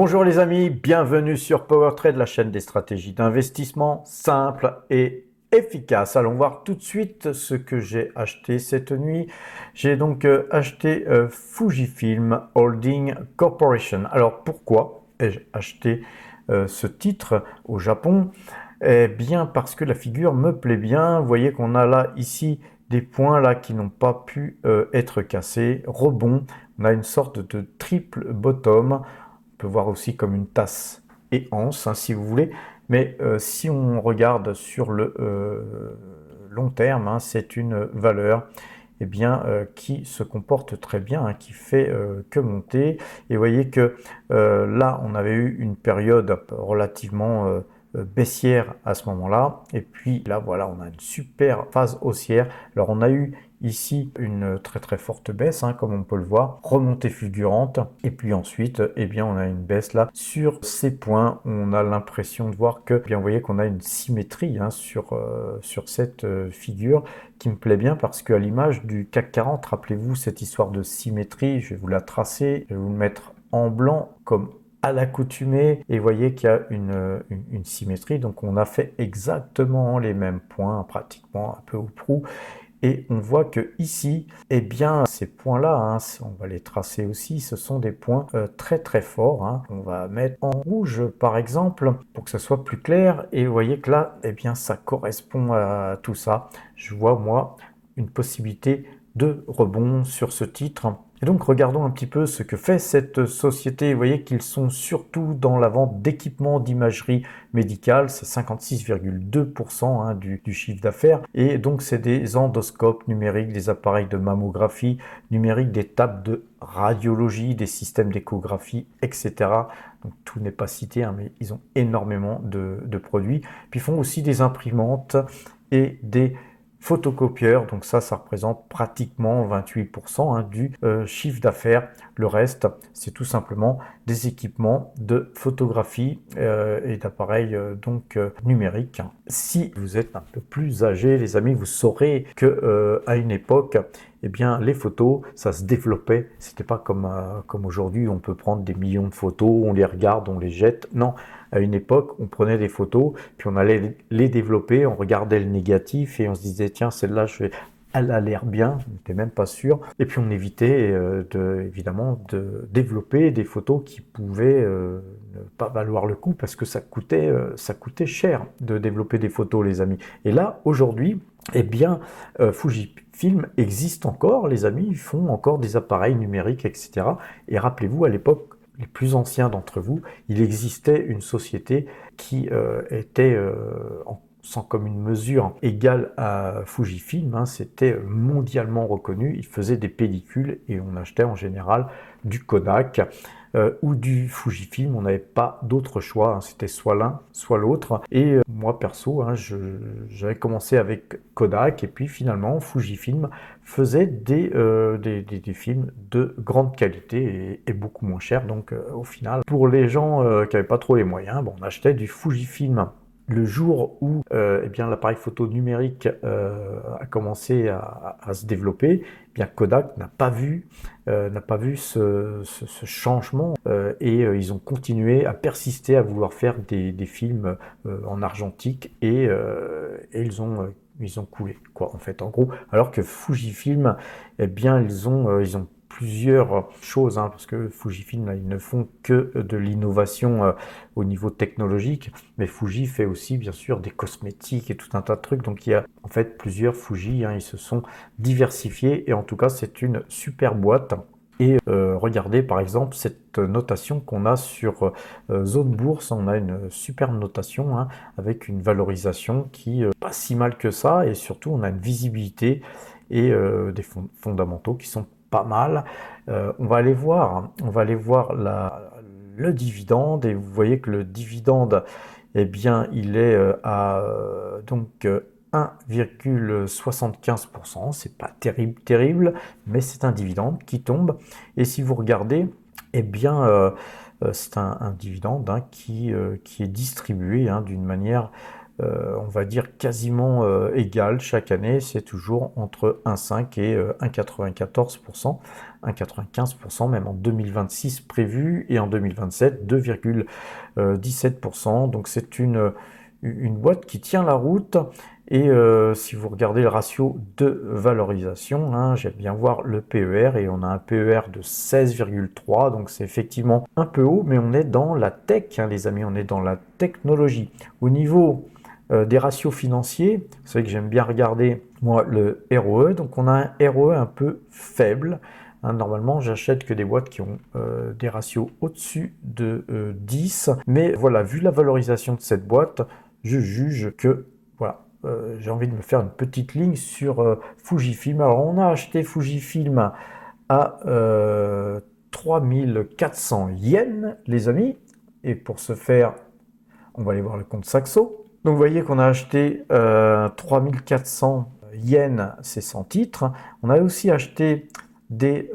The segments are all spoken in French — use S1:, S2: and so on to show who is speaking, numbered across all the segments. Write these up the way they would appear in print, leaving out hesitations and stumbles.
S1: Bonjour les amis, bienvenue sur PowerTrade, la chaîne des stratégies d'investissement simples et efficaces. Allons voir tout de suite ce que j'ai acheté cette nuit. J'ai donc acheté Fujifilm Holding Corporation. Alors pourquoi ai-je acheté ce titre au Japon? Eh bien parce que la figure me plaît bien. Vous voyez qu'on a là ici des points là qui n'ont pas pu être cassés. Rebond, on a une sorte de triple bottom. On peut voir aussi comme une tasse et anse, hein, si vous voulez. Mais si on regarde sur le long terme, hein, c'est une valeur qui se comporte très bien, hein, qui fait que monter. Et vous voyez que là, on avait eu une période relativement baissière à ce moment-là. Et puis là, voilà, on a une super phase haussière. Alors, on a eu ici une très très forte baisse, hein, comme on peut le voir, remontée fulgurante, et puis ensuite, on a une baisse là sur ces points. On a l'impression de voir que, vous voyez qu'on a une symétrie, hein, sur cette figure qui me plaît bien parce qu'à l'image du CAC 40, rappelez-vous cette histoire de symétrie, je vais vous la tracer, je vais vous le mettre en blanc comme à l'accoutumée, et vous voyez qu'il y a une symétrie, donc on a fait exactement les mêmes points, pratiquement un peu au prou. Et on voit que ici, ces points-là, hein, on va les tracer aussi, ce sont des points très très forts, hein. On va mettre en rouge par exemple pour que ça soit plus clair. Et vous voyez que là, ça correspond à tout ça. Je vois moi une possibilité de rebond sur ce titre. Et donc regardons un petit peu ce que fait cette société. Vous voyez qu'ils sont surtout dans la vente d'équipements d'imagerie médicale, c'est 56,2% hein, du chiffre d'affaires. Et donc c'est des endoscopes numériques, des appareils de mammographie numérique, des tables de radiologie, des systèmes d'échographie, etc. Donc tout n'est pas cité, hein, mais ils ont énormément de produits. Puis ils font aussi des imprimantes et des photocopieurs, donc ça représente pratiquement 28% hein, du chiffre d'affaires. Le reste, c'est tout simplement des équipements de photographie et d'appareils numériques. Si vous êtes un peu plus âgé, les amis, vous saurez que à une époque, les photos, ça se développait. C'était pas comme aujourd'hui, on peut prendre des millions de photos, on les regarde, on les jette. Non, à une époque, on prenait des photos, puis on allait les développer, on regardait le négatif et on se disait, tiens, celle-là, elle a l'air bien, on n'était même pas sûr. Et puis on évitait évidemment de développer des photos qui pouvaient ne pas valoir le coup parce que ça coûtait cher de développer des photos, les amis. Et là, aujourd'hui, Fujifilm existe encore, les amis, ils font encore des appareils numériques, etc. Et rappelez-vous, à l'époque, les plus anciens d'entre vous, il existait une société qui était sans commune mesure égale à Fujifilm, hein, c'était mondialement reconnu. Ils faisaient des pellicules et on achetait en général du Kodak ou du Fujifilm. On n'avait pas d'autre choix, hein, c'était soit l'un, soit l'autre. Et moi perso, hein, j'avais commencé avec Kodak et puis finalement Fujifilm faisait des films de grande qualité et beaucoup moins cher. Donc au final, pour les gens qui n'avaient pas trop les moyens, on achetait du Fujifilm. Le jour où l'appareil photo numérique a commencé à se développer, Kodak n'a pas vu ce changement ils ont continué à persister à vouloir faire des films en argentique et ils ont coulé quoi en fait en gros, alors que Fujifilm ils ont plusieurs choses, hein, parce que Fujifilm, là, ils ne font que de l'innovation au niveau technologique, mais Fuji fait aussi bien sûr des cosmétiques et tout un tas de trucs, donc il y a en fait plusieurs Fuji, hein, ils se sont diversifiés et en tout cas c'est une super boîte. Et regardez par exemple cette notation qu'on a sur Zone Bourse, on a une super notation hein, avec une valorisation qui pas si mal que ça, et surtout on a une visibilité et des fondamentaux qui sont pas mal. On va aller voir le dividende, et vous voyez que le dividende, il est à 1,75%. C'est pas terrible, mais c'est un dividende qui tombe. Et si vous regardez, c'est un dividende hein, qui est distribué hein, d'une manière on va dire quasiment égale chaque année, c'est toujours entre 1,5 et 1,94%, 1,95% même en 2026 prévu, et en 2027 2,17%. Donc c'est une boîte qui tient la route. Et si vous regardez le ratio de valorisation, hein, j'aime bien voir le PER, et on a un PER de 16,3, donc c'est effectivement un peu haut, mais on est dans la tech, hein, les amis, on est dans la technologie. Au niveau des ratios financiers, c'est vrai que j'aime bien regarder, moi, le ROE, donc on a un ROE un peu faible. Hein, normalement, j'achète que des boîtes qui ont des ratios au-dessus de 10, mais voilà, vu la valorisation de cette boîte, je juge que, voilà, j'ai envie de me faire une petite ligne sur Fujifilm. Alors, on a acheté Fujifilm à 3400 yens, les amis, et pour ce faire, on va aller voir le compte Saxo. Donc, vous voyez qu'on a acheté 3400 yens, c'est 100 titres. On a aussi acheté des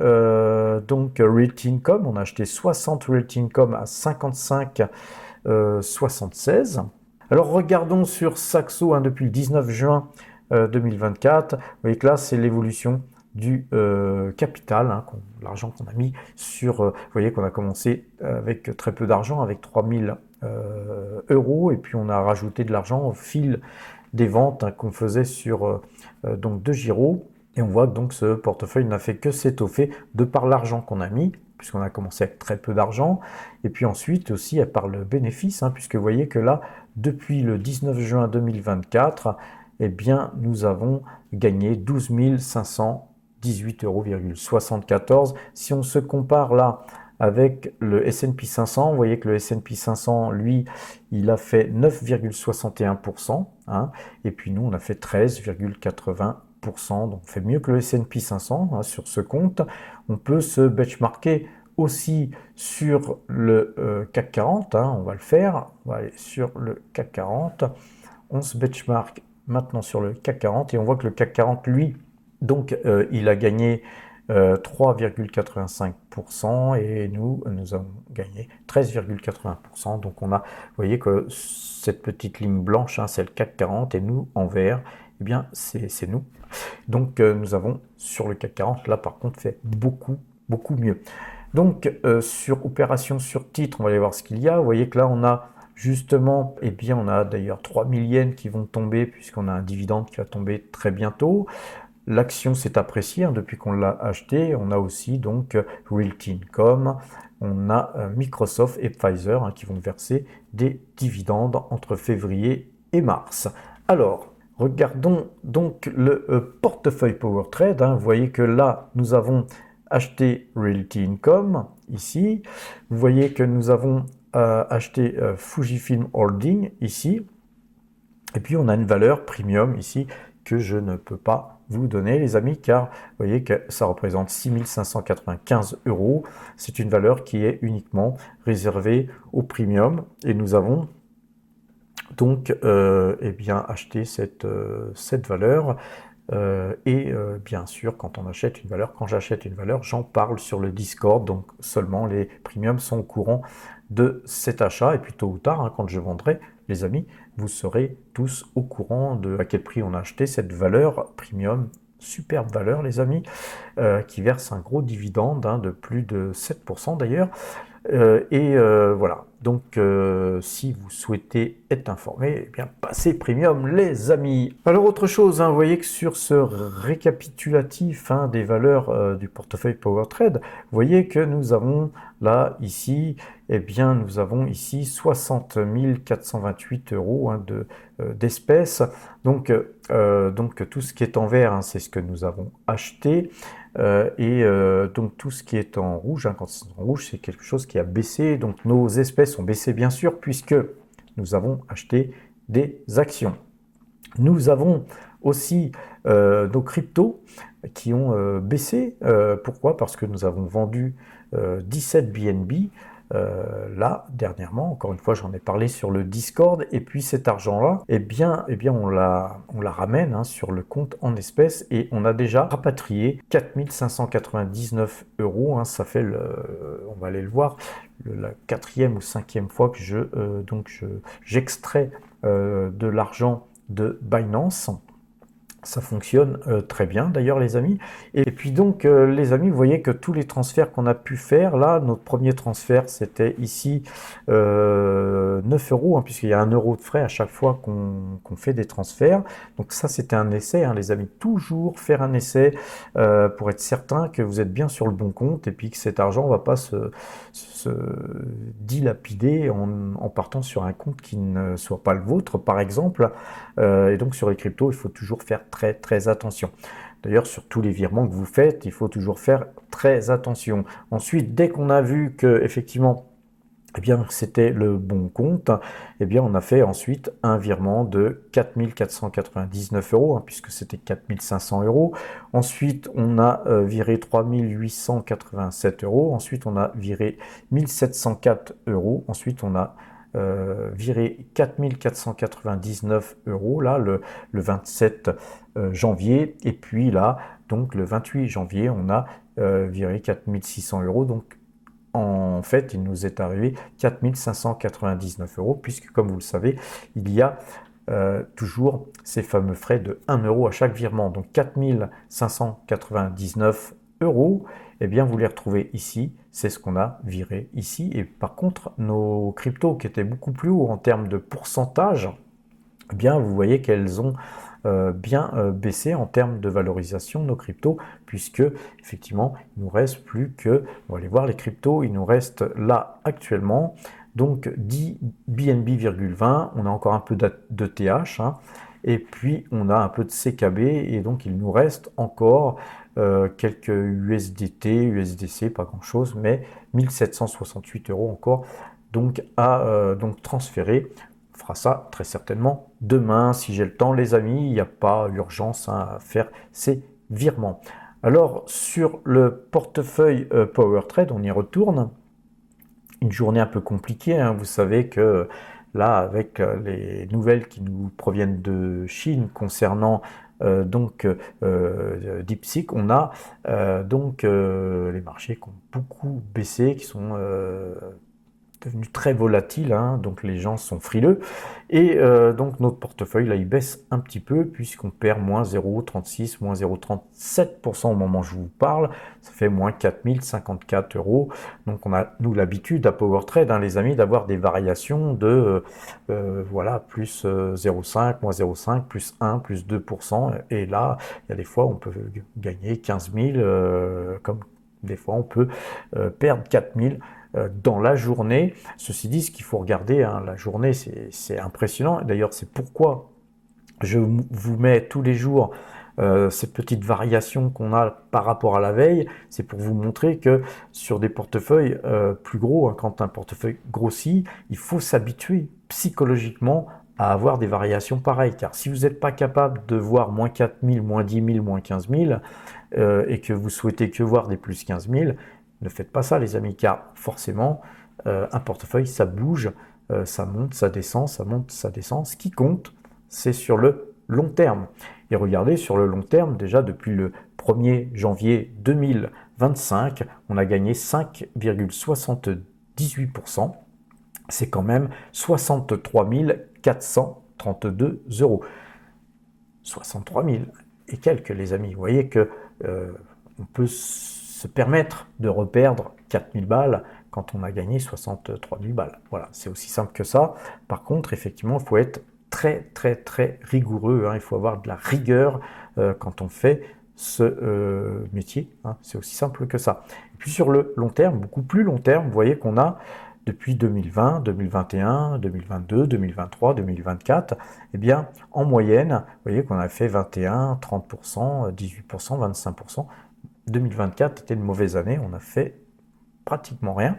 S1: donc Realty Income. On a acheté 60 Realty Income à 55,76. Alors regardons sur Saxo, hein, depuis le 19 juin 2024. Vous voyez que là, c'est l'évolution du capital, hein, l'argent qu'on a mis sur... vous voyez qu'on a commencé avec très peu d'argent, avec 3000 euros, et puis on a rajouté de l'argent au fil des ventes, hein, qu'on faisait sur donc de Giro. Et on voit que donc ce portefeuille n'a fait que s'étoffer de par l'argent qu'on a mis, puisqu'on a commencé avec très peu d'argent, et puis ensuite aussi par le bénéfice, hein, puisque vous voyez que là, depuis le 19 juin 2024, eh bien, nous avons gagné 12 518,74 €. Si on se compare là avec le S&P 500, vous voyez que le S&P 500, lui, il a fait 9,61%, hein, et puis nous, on a fait 13,80%, donc on fait mieux que le S&P 500, hein, sur ce compte. On peut se benchmarker aussi sur le CAC 40, hein, on va le faire, on va aller sur le CAC 40, on se benchmark maintenant sur le CAC 40, et on voit que le CAC 40, lui, donc il a gagné 3,85%, et nous avons gagné 13,80%. Donc on a, vous voyez que cette petite ligne blanche, hein, c'est le CAC 40, et nous en vert, eh bien c'est nous. Donc nous avons sur le CAC 40, là par contre, fait beaucoup mieux. Donc sur opération sur titre, on va aller voir ce qu'il y a. Vous voyez que là on a justement, eh bien on a d'ailleurs 3000 yens qui vont tomber, puisqu'on a un dividende qui va tomber très bientôt. L'action s'est appréciée, hein, depuis qu'on l'a acheté. On a aussi donc Realty Income, on a Microsoft et Pfizer, hein, qui vont verser des dividendes entre février et mars. Alors, regardons donc le portefeuille PowerTrade, hein. Vous voyez que là, nous avons acheté Realty Income, ici. Vous voyez que nous avons acheté Fujifilm Holding, ici. Et puis, on a une valeur premium, ici, que je ne peux pas vous donner, les amis, car vous voyez que ça représente 6 595 €. C'est une valeur qui est uniquement réservée au premium, et nous avons donc eh bien acheté cette valeur. Bien sûr, quand j'achète une valeur, j'en parle sur le Discord, donc seulement les premiums sont au courant de cet achat, et puis tôt ou tard, hein, quand je vendrai, les amis, vous serez tous au courant de à quel prix on a acheté cette valeur premium. Superbe valeur, les amis, qui verse un gros dividende, hein, de plus de 7% d'ailleurs. Voilà, donc si vous souhaitez être informé, eh bien passez premium, les amis. Alors autre chose, hein, vous voyez que sur ce récapitulatif, hein, des valeurs du portefeuille PowerTrade, vous voyez que nous avons là, ici, eh bien nous avons ici 60 428 €, hein, d'espèces. Donc tout ce qui est en vert, hein, c'est ce que nous avons acheté. Donc tout ce qui est en rouge, hein, quand c'est en rouge, c'est quelque chose qui a baissé. Donc nos espèces ont baissé, bien sûr, puisque nous avons acheté des actions. Nous avons aussi nos cryptos qui ont baissé. Pourquoi? Parce que nous avons vendu 17 BNB. là, dernièrement, encore une fois, j'en ai parlé sur le Discord, et puis cet argent-là, on la ramène hein, sur le compte en espèces, et on a déjà rapatrié 4599 euros, hein, ça fait, on va aller le voir, la 4e ou 5e fois que j'extrais de l'argent de Binance. Ça fonctionne très bien d'ailleurs les amis. Et puis donc les amis, vous voyez que tous les transferts qu'on a pu faire, là notre premier transfert c'était ici 9 euros, hein, puisqu'il y a 1 euro de frais à chaque fois qu'on fait des transferts. Donc ça c'était un essai hein, les amis, toujours faire un essai pour être certain que vous êtes bien sur le bon compte et puis que cet argent ne va pas se dilapider en partant sur un compte qui ne soit pas le vôtre par exemple. Et donc sur les cryptos, il faut toujours faire très attention. D'ailleurs, sur tous les virements que vous faites, il faut toujours faire très attention. Ensuite, dès qu'on a vu que effectivement, eh bien, c'était le bon compte, eh bien, on a fait ensuite un virement de 4499 euros, hein, puisque c'était 4500 euros. Ensuite, on a viré 3887 euros. Ensuite, on a viré 1704 euros. Ensuite, on a viré 4499 euros, là, le 27 janvier. Et puis là, donc le 28 janvier, on a viré 4600 euros. Donc, en fait, il nous est arrivé 4599 euros, puisque comme vous le savez, il y a toujours ces fameux frais de 1 euro à chaque virement. Donc 4599 euros, eh bien vous les retrouvez ici, c'est ce qu'on a viré ici. Et par contre, nos cryptos qui étaient beaucoup plus hauts en termes de pourcentage, eh bien vous voyez qu'elles ont bien baissé en termes de valorisation nos cryptos, puisque effectivement il nous reste plus que, on va aller voir les cryptos, il nous reste là actuellement donc 10 BNB,20, on a encore un peu de TH, hein, et puis on a un peu de CKB, et donc il nous reste encore quelques USDT, USDC, pas grand chose, mais 1768 euros encore donc à donc transférer. On fera ça très certainement demain si j'ai le temps les amis, il n'y a pas urgence hein, à faire ces virements. Alors sur le portefeuille PowerTrade, on y retourne. Une journée un peu compliquée, hein. Vous savez que là avec les nouvelles qui nous proviennent de Chine concernant DeepSeek, on a les marchés qui ont beaucoup baissé, qui sont devenu très volatile, hein, donc les gens sont frileux, et donc notre portefeuille là il baisse un petit peu puisqu'on perd moins 0,36, moins 0,37% au moment où je vous parle, ça fait moins 4054 euros. Donc on a nous l'habitude à PowerTrade hein, les amis, d'avoir des variations de voilà, plus 0,5, moins 0,5, plus 1, plus 2%, et là il y a des fois on peut gagner 15 000 comme des fois on peut perdre 4 000 dans la journée. Ceci dit, ce qu'il faut regarder, hein, la journée, c'est impressionnant. D'ailleurs, c'est pourquoi je vous mets tous les jours cette petite variation qu'on a par rapport à la veille. C'est pour vous montrer que sur des portefeuilles plus gros, hein, quand un portefeuille grossit, il faut s'habituer psychologiquement à avoir des variations pareilles. Car si vous n'êtes pas capable de voir moins 4 000, moins 10 000, moins 15 000, et que vous souhaitez que voir des plus 15 000, ne faites pas ça les amis, car forcément un portefeuille ça bouge, ça monte, ça descend, ça monte, ça descend. Ce qui compte, c'est sur le long terme. Et regardez, sur le long terme, déjà depuis le 1er janvier 2025, on a gagné 5,78%. C'est quand même 63 432 euros. 63 000 et quelques les amis. Vous voyez que on peut se permettre de reperdre 4000 balles quand on a gagné 63 000 balles. Voilà, c'est aussi simple que ça. Par contre, effectivement, il faut être très rigoureux, hein. Il faut avoir de la rigueur quand on fait ce métier, hein. C'est aussi simple que ça. Et puis sur le long terme, beaucoup plus long terme, vous voyez qu'on a depuis 2020, 2021, 2022, 2023, 2024, eh bien, en moyenne, vous voyez qu'on a fait 21, 30%, 18%, 25%. 2024 était une mauvaise année, on a fait pratiquement rien,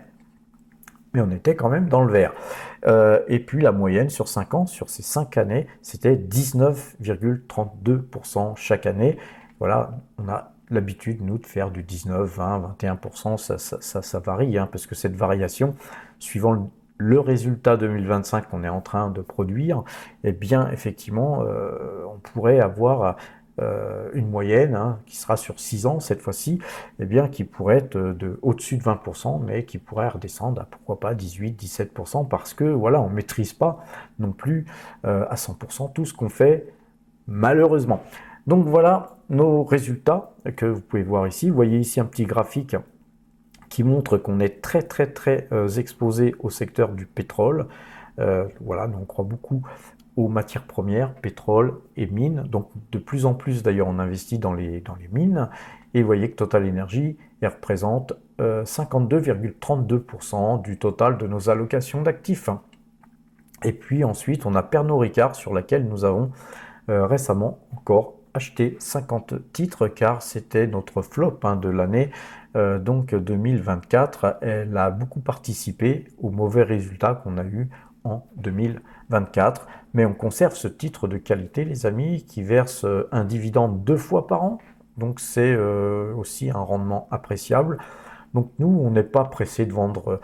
S1: mais on était quand même dans le vert. Et puis la moyenne sur 5 ans, sur ces 5 années, c'était 19,32% chaque année. Voilà, on a l'habitude, nous, de faire du 19, 20, 21%, ça varie, hein, parce que cette variation, suivant le résultat 2025 qu'on est en train de produire, eh bien, effectivement, on pourrait avoir une moyenne, hein, qui sera sur 6 ans cette fois-ci, eh bien, qui pourrait être au-dessus de 20%, mais qui pourrait redescendre à, pourquoi pas, 18, 17%, parce que, voilà, on ne maîtrise pas non plus à 100% tout ce qu'on fait, malheureusement. Donc voilà nos résultats que vous pouvez voir ici. Vous voyez ici un petit graphique qui montre qu'on est très exposé au secteur du pétrole. Voilà, nous on croit beaucoup aux matières premières, pétrole et mines. Donc de plus en plus d'ailleurs on investit dans les mines. Et vous voyez que Total Energy représente 52,32% du total de nos allocations d'actifs. Et puis ensuite on a Pernod Ricard sur laquelle nous avons récemment encore acheté 50 titres car c'était notre flop, hein, de l'année donc 2024. Elle a beaucoup participé aux mauvais résultats qu'on a eu en 2024, mais on conserve ce titre de qualité, les amis, qui verse un dividende 2 fois par an, donc c'est aussi un rendement appréciable. Donc nous, on n'est pas pressé de vendre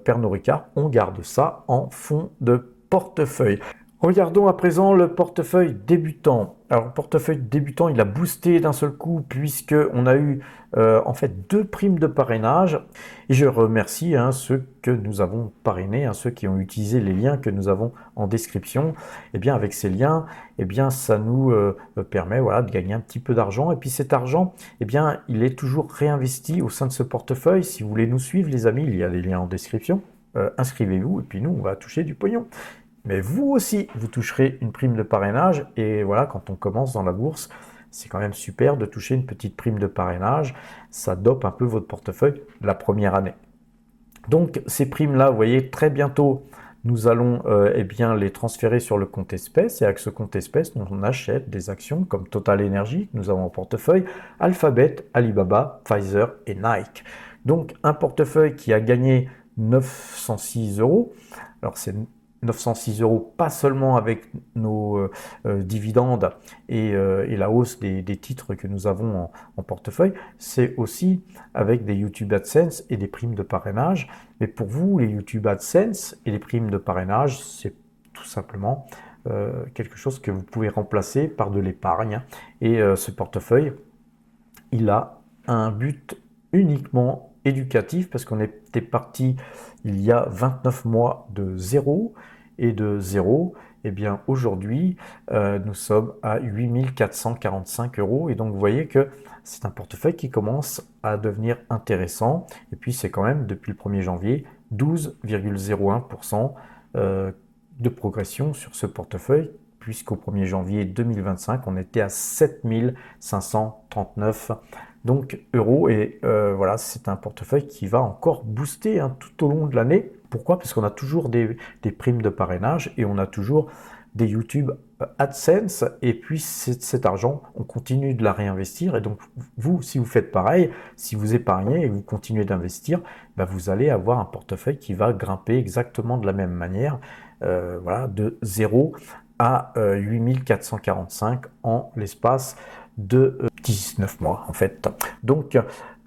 S1: Pernod Ricard, on garde ça en fond de portefeuille. Regardons à présent le portefeuille débutant. Alors le portefeuille débutant, il a boosté d'un seul coup puisque on a eu en fait 2 primes de parrainage. Et je remercie, hein, ceux que nous avons parrainés, hein, ceux qui ont utilisé les liens que nous avons en description. Et bien avec ces liens, et bien ça nous permet, voilà, de gagner un petit peu d'argent. Et puis cet argent, et bien il est toujours réinvesti au sein de ce portefeuille. Si vous voulez nous suivre, les amis, il y a des liens en description. Inscrivez-vous et puis nous, on va toucher du pognon. Mais vous aussi, vous toucherez une prime de parrainage. Et voilà, quand on commence dans la bourse, c'est quand même super de toucher une petite prime de parrainage. Ça dope un peu votre portefeuille la première année. Donc ces primes-là, vous voyez, très bientôt, nous allons eh bien, les transférer sur le compte espèce. Et avec ce compte espèce, on achète des actions comme Total Energy, que nous avons en portefeuille, Alphabet, Alibaba, Pfizer et Nike. Donc un portefeuille qui a gagné 906 euros. Alors c'est 906 euros, pas seulement avec nos dividendes et la hausse des titres que nous avons en portefeuille, c'est aussi avec des YouTube AdSense et des primes de parrainage. Mais pour vous, les YouTube AdSense et les primes de parrainage, c'est tout simplement quelque chose que vous pouvez remplacer par de l'épargne. Et ce portefeuille, il a un but uniquement éducatif parce qu'on était parti il y a 29 mois de zéro, et de zéro, et bien aujourd'hui nous sommes à 8 445 euros, et donc vous voyez que c'est un portefeuille qui commence à devenir intéressant. Et puis c'est quand même depuis le 1er janvier 12,01% de progression sur ce portefeuille, puisqu'au 1er janvier 2025 on était à 7 539 donc euros. Et voilà, c'est un portefeuille qui va encore booster, hein, tout au long de l'année. Pourquoi? Parce qu'on a toujours des primes de parrainage et on a toujours des YouTube AdSense, et puis cet argent, on continue de la réinvestir. Et donc vous, si vous faites pareil, si vous épargnez et vous continuez d'investir, ben vous allez avoir un portefeuille qui va grimper exactement de la même manière, voilà, de 0 à 8 445 en l'espace de 19 mois en fait. Donc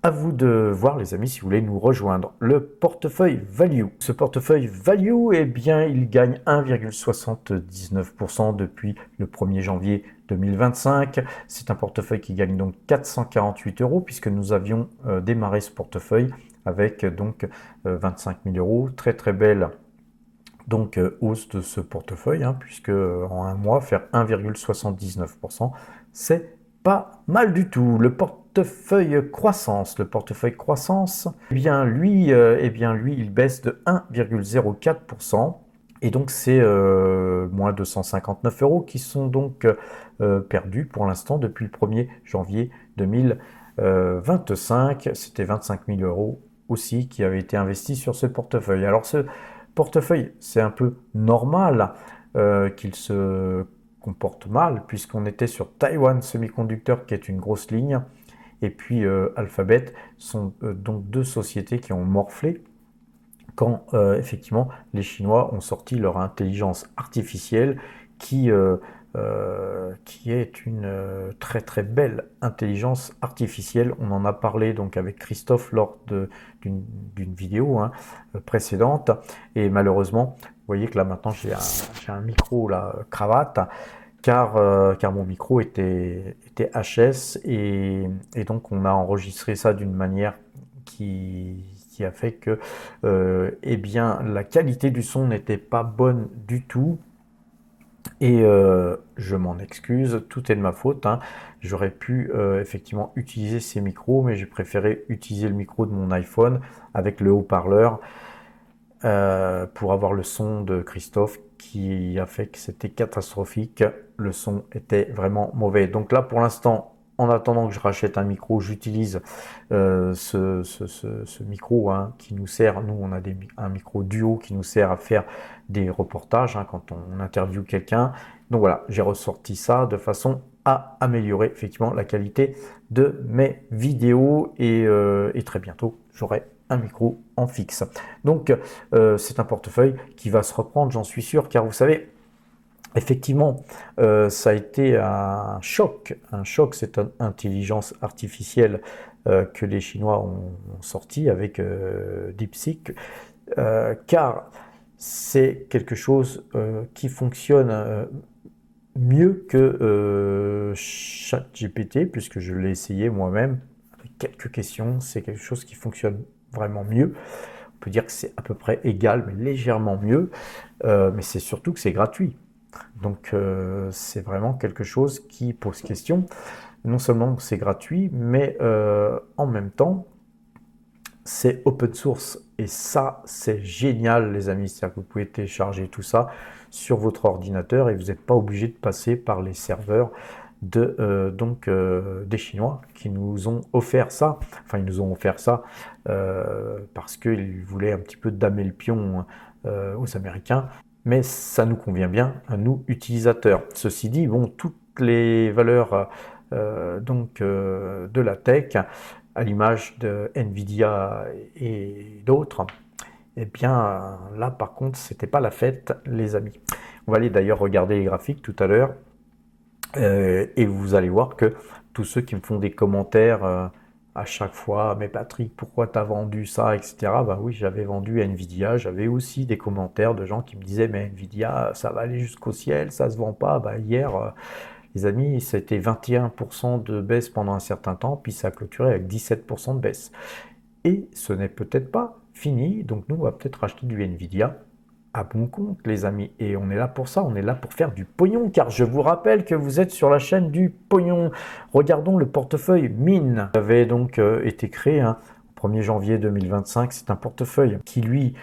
S1: à vous de voir, les amis, si vous voulez nous rejoindre. Le portefeuille value. Ce portefeuille value, eh bien, il gagne 1,79% depuis le 1er janvier 2025. C'est un portefeuille qui gagne donc 448 euros, puisque nous avions démarré ce portefeuille avec donc 25 000 euros. Très belle donc hausse de ce portefeuille, hein, puisque en un mois, faire 1,79%, c'est pas mal du tout. Le portefeuille croissance, eh bien lui, il baisse de 1,04%. Et donc c'est moins 259 euros qui sont donc perdus pour l'instant depuis le 1er janvier 2025. C'était 25 000 euros aussi qui avaient été investis sur ce portefeuille. Alors ce portefeuille, c'est un peu normal qu'il se comporte mal, puisqu'on était sur Taiwan Semiconductor, qui est une grosse ligne, et puis Alphabet sont donc 2 sociétés qui ont morflé quand effectivement les Chinois ont sorti leur intelligence artificielle qui qui est une très très belle intelligence artificielle. On en a parlé donc avec Christophe lors d'une vidéo précédente, et malheureusement, vous voyez que là maintenant j'ai un micro là, cravate, car mon micro était HS, et donc on a enregistré ça d'une manière qui a fait que eh bien, la qualité du son n'était pas bonne du tout. Et je m'en excuse, tout est de ma faute. J'aurais pu effectivement utiliser ces micros, mais j'ai préféré utiliser le micro de mon iPhone avec le haut-parleur pour avoir le son de Christophe, qui a fait que c'était catastrophique. Le son était vraiment mauvais. Donc là, pour l'instant, en attendant que je rachète un micro, j'utilise ce micro qui nous sert. Nous, on a un micro duo qui nous sert à faire des reportages quand on interviewe quelqu'un. Donc voilà, j'ai ressorti ça de façon à améliorer effectivement la qualité de mes vidéos, et très bientôt, j'aurai un micro en fixe. Donc c'est un portefeuille qui va se reprendre, j'en suis sûr, car vous savez, effectivement, ça a été un choc cette intelligence artificielle que les Chinois ont sorti avec DeepSeek, car c'est quelque chose qui fonctionne mieux que ChatGPT, puisque je l'ai essayé moi-même avec quelques questions. C'est quelque chose qui fonctionne vraiment mieux. On peut dire que c'est à peu près égal, mais légèrement mieux. Mais c'est surtout que c'est gratuit. Donc c'est vraiment quelque chose qui pose question. Non seulement c'est gratuit, mais en même temps, c'est open source. Et ça, c'est génial, les amis. C'est-à-dire que vous pouvez télécharger tout ça sur votre ordinateur et vous n'êtes pas obligé de passer par les serveurs des Chinois qui nous ont offert ça. Enfin, ils nous ont offert ça parce qu'ils voulaient un petit peu damer le pion aux Américains. Mais ça nous convient bien à nous, utilisateurs. Ceci dit, bon, toutes les valeurs de la tech, à l'image de Nvidia et d'autres, eh bien là par contre c'était pas la fête, les amis. On va aller d'ailleurs regarder les graphiques tout à l'heure et vous allez voir que tous ceux qui me font des commentaires à chaque fois, mais Patrick, pourquoi tu as vendu ça, etc. Bah oui, j'avais vendu Nvidia. J'avais aussi des commentaires de gens qui me disaient, mais Nvidia, ça va aller jusqu'au ciel, ça se vend pas. Bah hier, les amis, c'était 21% de baisse pendant un certain temps, puis ça a clôturé avec 17% de baisse. Et ce n'est peut-être pas fini, donc nous, on va peut-être acheter du Nvidia à bon compte, les amis. Et on est là pour ça, on est là pour faire du pognon, car je vous rappelle que vous êtes sur la chaîne du pognon. Regardons le portefeuille mine. Il avait donc été créé au 1er janvier 2025. C'est un portefeuille qui, lui,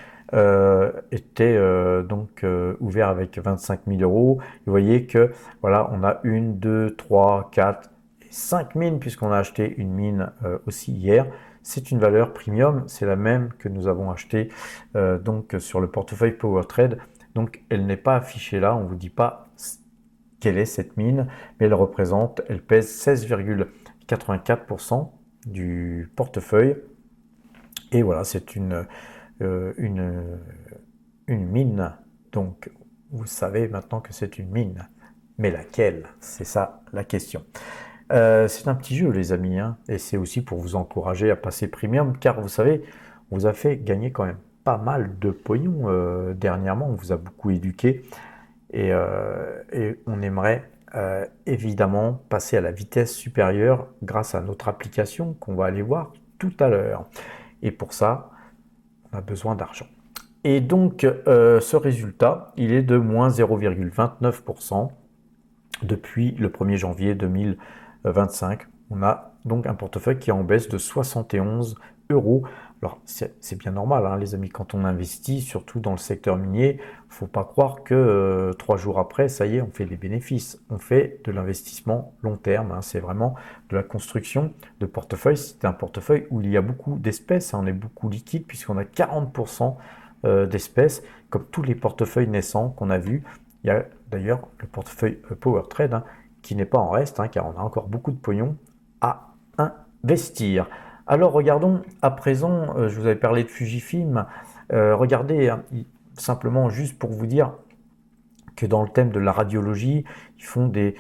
S1: était ouvert avec 25 000 euros. Vous voyez que voilà, on a 1, 2, 3, 4 et 5 mines, puisqu'on a acheté une mine aussi hier. C'est une valeur premium, c'est la même que nous avons acheté donc sur le portefeuille PowerTrade. Donc elle n'est pas affichée là, on ne vous dit pas quelle est cette mine, mais elle pèse 16,84% du portefeuille. Et voilà, c'est une mine. Donc vous savez maintenant que c'est une mine. Mais laquelle? C'est ça la question. C'est un petit jeu, les amis, et c'est aussi pour vous encourager à passer premium, car vous savez, on vous a fait gagner quand même pas mal de pognon dernièrement. On vous a beaucoup éduqué, et on aimerait évidemment passer à la vitesse supérieure grâce à notre application qu'on va aller voir tout à l'heure. Et pour ça, on a besoin d'argent. Et donc, ce résultat, il est de moins 0,29% depuis le 1er janvier 2025. On a donc un portefeuille qui est en baisse de 71 euros. Alors, c'est bien normal, les amis, quand on investit, surtout dans le secteur minier, il ne faut pas croire que 3 jours après, ça y est, on fait des bénéfices. On fait de l'investissement long terme, c'est vraiment de la construction de portefeuille. C'est un portefeuille où il y a beaucoup d'espèces, on est beaucoup liquide, puisqu'on a 40% d'espèces, comme tous les portefeuilles naissants qu'on a vus. Il y a d'ailleurs le portefeuille PowerTrade qui n'est pas en reste, car on a encore beaucoup de pognon à investir. Alors regardons à présent, je vous avais parlé de Fujifilm, regardez simplement juste pour vous dire que dans le thème de la radiologie, ils font des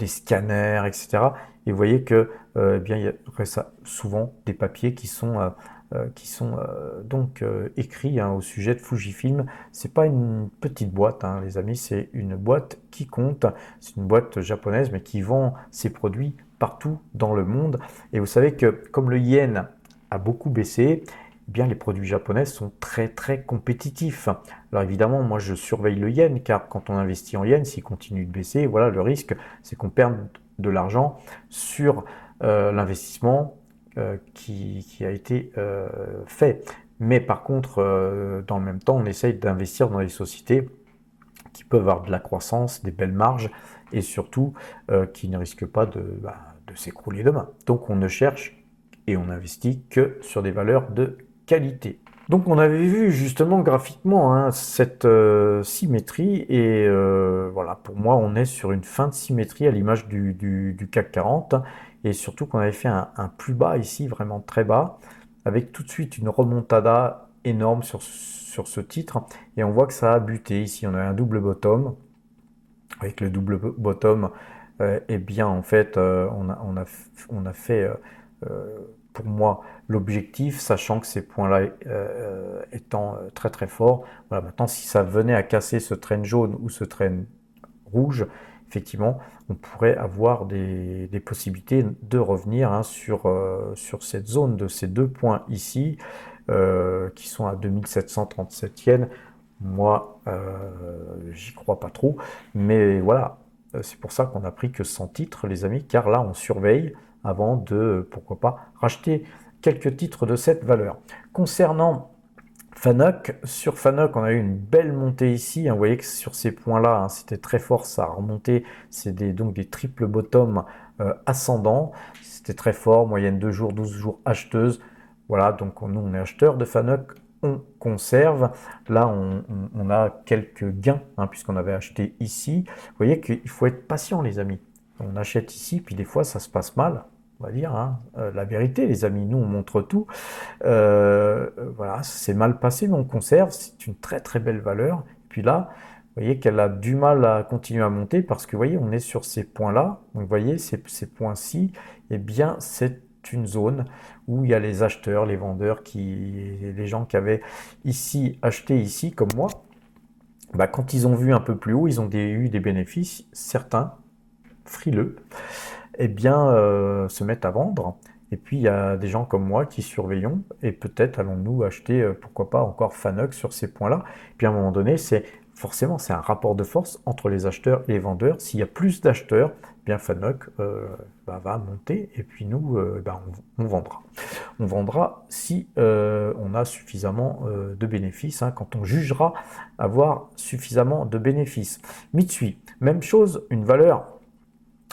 S1: scanners, etc. Et vous voyez que eh bien, il y a souvent des papiers qui sont donc écrits au sujet de Fujifilm. C'est pas une petite boîte, hein, les amis, c'est une boîte qui compte. C'est une boîte japonaise, mais qui vend ses produits partout dans le monde. Et vous savez que comme le yen a beaucoup baissé, eh bien les produits japonais sont très très compétitifs. Alors évidemment, moi je surveille le yen, car quand on investit en yen, s'il continue de baisser, voilà, le risque, c'est qu'on perde de l'argent sur l'investissement qui a été fait. Mais par contre, dans le même temps, on essaye d'investir dans des sociétés qui peuvent avoir de la croissance, des belles marges, et surtout qui ne risquent pas de s'écrouler demain. Donc on ne cherche et on n'investit que sur des valeurs de qualité. Donc on avait vu justement graphiquement hein, cette symétrie et voilà, pour moi on est sur une fin de symétrie à l'image du CAC 40 et surtout qu'on avait fait un plus bas ici, vraiment très bas, avec tout de suite une remontada énorme sur ce titre et on voit que ça a buté. Ici on a un double bottom, avec le double bottom, eh bien en fait on a fait pour moi l'objectif, sachant que ces points-là étant très très forts. Voilà, maintenant si ça venait à casser ce train jaune ou ce train rouge, effectivement, on pourrait avoir des possibilités de revenir hein, sur cette zone de ces deux points ici, qui sont à 2737 yens. Moi, j'y crois pas trop, mais voilà, c'est pour ça qu'on a pris que 100 titres, les amis, car là, on surveille avant de, pourquoi pas, racheter quelques titres de cette valeur. Concernant Fanuc, sur Fanuc, on a eu une belle montée ici. Vous voyez que sur ces points-là, hein, c'était très fort, ça a remonté. C'est donc des triple bottom ascendants. C'était très fort, moyenne 2 jours, 12 jours acheteuse. Voilà, donc nous, on est acheteur de Fanuc, on conserve. Là, on a quelques gains, hein, puisqu'on avait acheté ici. Vous voyez qu'il faut être patient, les amis. On achète ici, puis des fois, ça se passe mal. On va dire hein, la vérité, les amis. Nous, on montre tout. Voilà, c'est mal passé, mais on conserve. C'est une très très belle valeur. Et puis là, vous voyez qu'elle a du mal à continuer à monter parce que vous voyez, on est sur ces points-là. Donc vous voyez, ces points-ci, eh bien, c'est une zone où il y a les acheteurs, les vendeurs, les gens qui avaient ici acheté ici, comme moi. Bah, quand ils ont vu un peu plus haut, ils ont eu des bénéfices. Certains, frileux, eh bien, se mettent à vendre. Et puis, il y a des gens comme moi qui surveillons, et peut-être allons-nous acheter, pourquoi pas, encore Fanuc sur ces points-là. Puis, à un moment donné, forcément, c'est un rapport de force entre les acheteurs et les vendeurs. S'il y a plus d'acheteurs, eh bien Fanuc va monter, et puis nous, on vendra. On vendra si on a suffisamment de bénéfices, hein, quand on jugera avoir suffisamment de bénéfices. Mitsui, même chose, une valeur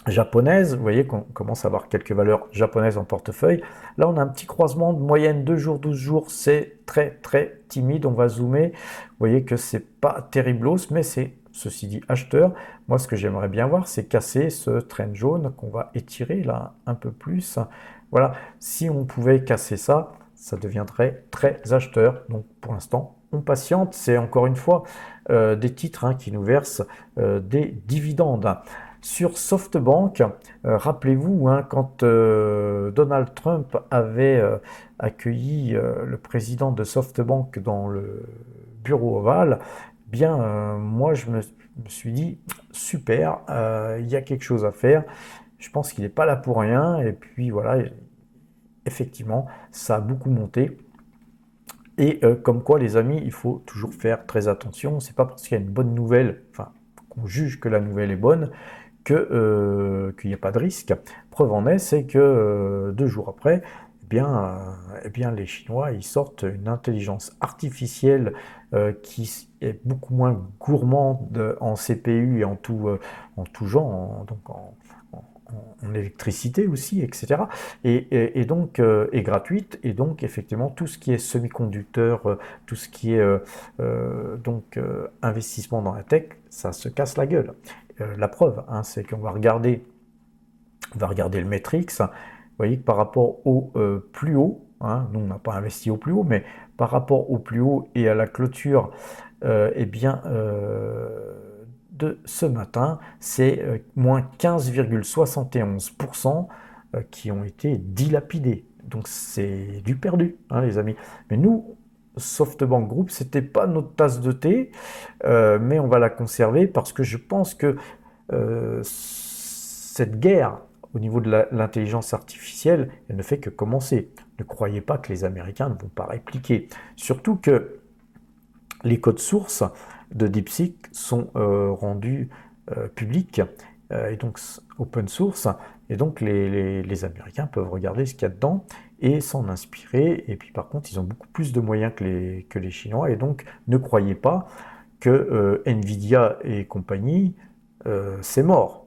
S1: japonaise, vous voyez qu'on commence à avoir quelques valeurs japonaises en portefeuille. Là, on a un petit croisement de moyenne 2 jours, 12 jours, c'est très très timide, on va zoomer. Vous voyez que c'est pas terriblos, mais c'est, ceci dit, acheteur. Moi, ce que j'aimerais bien voir, c'est casser ce trend jaune qu'on va étirer là un peu plus. Voilà, si on pouvait casser ça, ça deviendrait très acheteur. Donc, pour l'instant, on patiente. C'est encore une fois des titres hein, qui nous versent des dividendes. Sur SoftBank, rappelez-vous, hein, quand Donald Trump avait accueilli le président de SoftBank dans le bureau ovale, bien, moi je me suis dit, super, il y a quelque chose à faire. Je pense qu'il n'est pas là pour rien. Et puis voilà, effectivement, ça a beaucoup monté. Et comme quoi, les amis, il faut toujours faire très attention. C'est pas parce qu'il y a une bonne nouvelle, enfin, qu'on juge que la nouvelle est bonne, qu'il n'y a pas de risque. Preuve en est, c'est que 2 jours après, eh bien, les Chinois ils sortent une intelligence artificielle qui est beaucoup moins gourmande en CPU et en tout genre, donc en électricité aussi, etc. Et donc est gratuite. Et donc effectivement tout ce qui est semi-conducteur, tout ce qui est investissement dans la tech, ça se casse la gueule. La preuve, hein, c'est qu'on va regarder le Matrix. Vous voyez que par rapport au plus haut, hein, nous on n'a pas investi au plus haut, mais par rapport au plus haut et à la clôture, eh bien, de ce matin, c'est moins 15,71% qui ont été dilapidés. Donc c'est du perdu, hein, les amis. Mais nous, SoftBank Group, c'était pas notre tasse de thé, mais on va la conserver parce que je pense que cette guerre au niveau de l'intelligence artificielle, elle ne fait que commencer. Ne croyez pas que les Américains ne vont pas répliquer. Surtout que les codes sources de DeepSeek sont rendus publics et donc open source. Et donc les Américains peuvent regarder ce qu'il y a dedans et s'en inspirer. Et puis par contre, ils ont beaucoup plus de moyens que les Chinois. Et donc ne croyez pas que Nvidia et compagnie, c'est mort.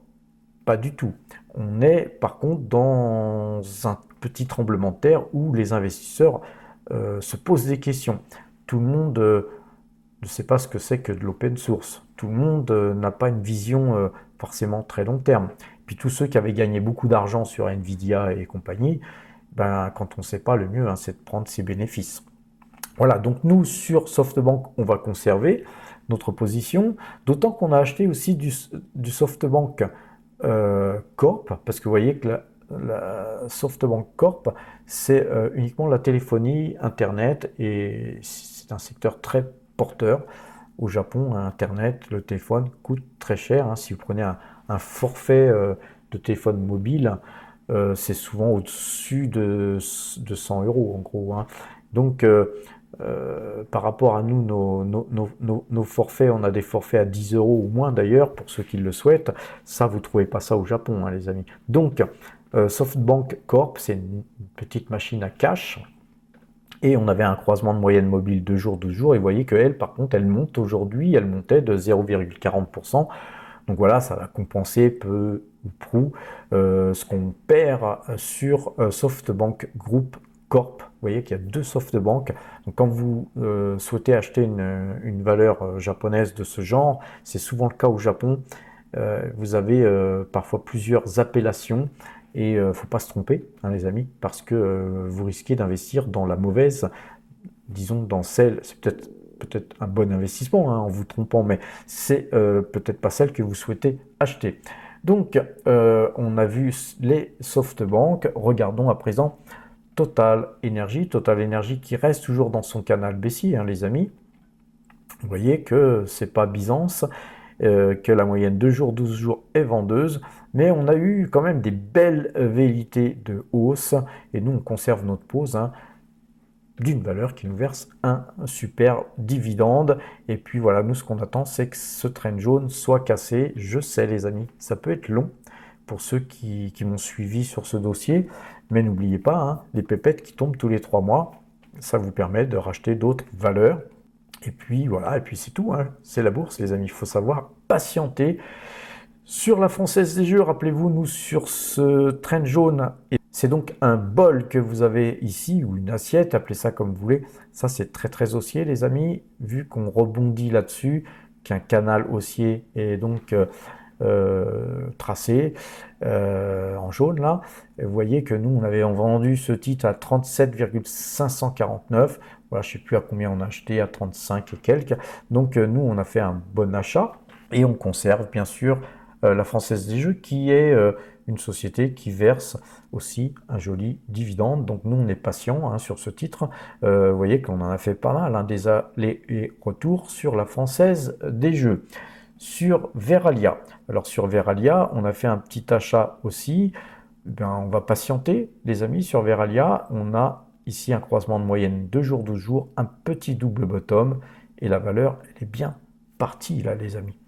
S1: Pas du tout. On est par contre dans un petit tremblement de terre où les investisseurs se posent des questions. Tout le monde ne sait pas ce que c'est que de l'open source. Tout le monde n'a pas une vision forcément très long terme. Puis tous ceux qui avaient gagné beaucoup d'argent sur Nvidia et compagnie, ben, quand on ne sait pas, le mieux, hein, c'est de prendre ses bénéfices. Voilà, donc nous, sur SoftBank, on va conserver notre position, d'autant qu'on a acheté aussi du SoftBank Corp, parce que vous voyez que la SoftBank Corp, c'est uniquement la téléphonie, Internet, et c'est un secteur très porteur. Au Japon, Internet, le téléphone coûte très cher. Hein. Si vous prenez un forfait de téléphone mobile, c'est souvent au-dessus de 100 euros en gros. Hein. Donc, par rapport à nous, nos forfaits, on a des forfaits à 10 euros ou moins d'ailleurs, pour ceux qui le souhaitent. Ça, vous ne trouvez pas ça au Japon, hein, les amis. Donc, SoftBank Corp, c'est une petite machine à cash. Et on avait un croisement de moyenne mobile 2 jours, 12 jours. Et vous voyez qu'elle, par contre, elle monte aujourd'hui, elle montait de 0,40%. Donc voilà, ça va compenser peu ou prou ce qu'on perd sur SoftBank Group Corp. Vous voyez qu'il y a deux SoftBank. Donc quand vous souhaitez acheter une valeur japonaise de ce genre, c'est souvent le cas au Japon. Vous avez parfois plusieurs appellations. Et il ne faut pas se tromper, hein, les amis, parce que vous risquez d'investir dans la mauvaise, disons dans celle, c'est peut-être un bon investissement hein, en vous trompant, mais c'est peut-être pas celle que vous souhaitez acheter. Donc, on a vu les SoftBank, regardons à présent Total Energy qui reste toujours dans son canal baissier, hein, les amis. Vous voyez que c'est pas Byzance, que la moyenne 2 jours, 12 jours est vendeuse, mais on a eu quand même des belles velléités de hausse, et nous on conserve notre pause hein, d'une valeur qui nous verse un super dividende. Et puis voilà, nous ce qu'on attend c'est que ce trend jaune soit cassé. Je sais les amis, ça peut être long pour ceux qui m'ont suivi sur ce dossier, mais n'oubliez pas, hein, les pépettes qui tombent tous les 3 mois, ça vous permet de racheter d'autres valeurs. Et puis voilà, et puis c'est tout, hein. C'est la bourse les amis, il faut savoir patienter. Sur la Française des Jeux, rappelez-vous, nous sur ce trend jaune, c'est donc un bol que vous avez ici, ou une assiette, appelez ça comme vous voulez. Ça c'est très très haussier les amis, vu qu'on rebondit là-dessus, qu'un canal haussier est donc tracé en jaune là. Et vous voyez que nous on avait vendu ce titre à 37,549. Voilà, je ne sais plus à combien on a acheté, à 35 et quelques. Donc nous on a fait un bon achat et on conserve bien sûr la Française des Jeux qui est une société qui verse aussi un joli dividende. Donc nous on est patient hein, sur ce titre. Vous voyez qu'on en a fait pas mal, hein, des allers-retours sur la Française des Jeux. Sur Verallia. Alors sur Verallia, on a fait un petit achat aussi. Ben, on va patienter, les amis, sur Verallia. On a ici un croisement de moyenne 2 jours, 12 jours, un petit double bottom. Et la valeur, elle est bien partie, là, les amis.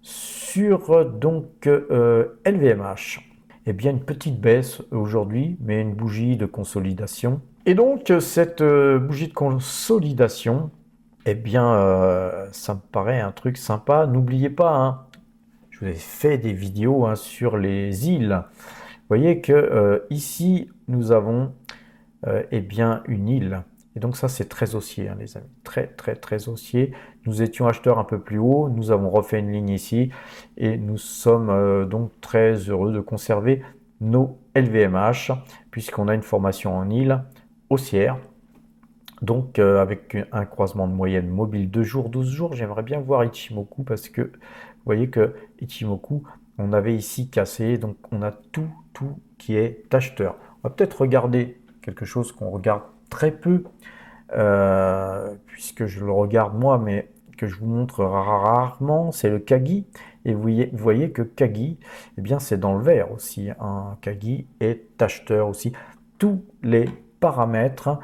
S1: Sur donc LVMH, eh bien une petite baisse aujourd'hui, mais une bougie de consolidation. Et donc cette bougie de consolidation, eh bien, ça me paraît un truc sympa. N'oubliez pas, hein, je vous ai fait des vidéos hein, sur les îles. Vous voyez que ici, nous avons eh bien, une île. Et donc ça, c'est très haussier, hein, les amis. Très, très, très haussier. Nous étions acheteurs un peu plus haut. Nous avons refait une ligne ici. Et nous sommes donc très heureux de conserver nos LVMH, puisqu'on a une formation en île haussière. Donc avec un croisement de moyenne mobile 2 jours, 12 jours, j'aimerais bien voir Ichimoku parce que vous voyez que Ichimoku, on avait ici cassé, donc on a tout qui est acheteur. On va peut-être regarder quelque chose qu'on regarde très peu, puisque je le regarde moi, mais que je vous montre rarement, c'est le Kagi. Et vous voyez que Kagi, eh bien c'est dans le vert aussi. Un Kagi est acheteur aussi. Tous les paramètres,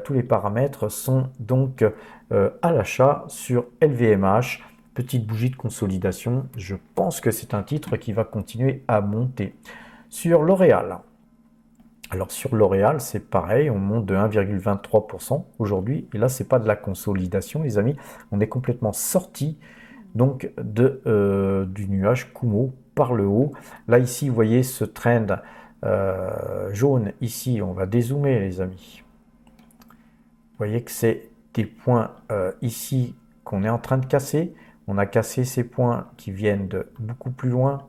S1: tous les paramètres sont donc à l'achat sur LVMH. Petite bougie de consolidation. Je pense que c'est un titre qui va continuer à monter. Sur L'Oréal. Alors sur L'Oréal, c'est pareil, on monte de 1,23% aujourd'hui. Et là, c'est pas de la consolidation, les amis. On est complètement sorti donc du nuage Kumo par le haut. Là, ici, vous voyez ce trend jaune. Ici, on va dézoomer, les amis. Vous voyez que c'est des points ici qu'on est en train de casser. On a cassé ces points qui viennent de beaucoup plus loin,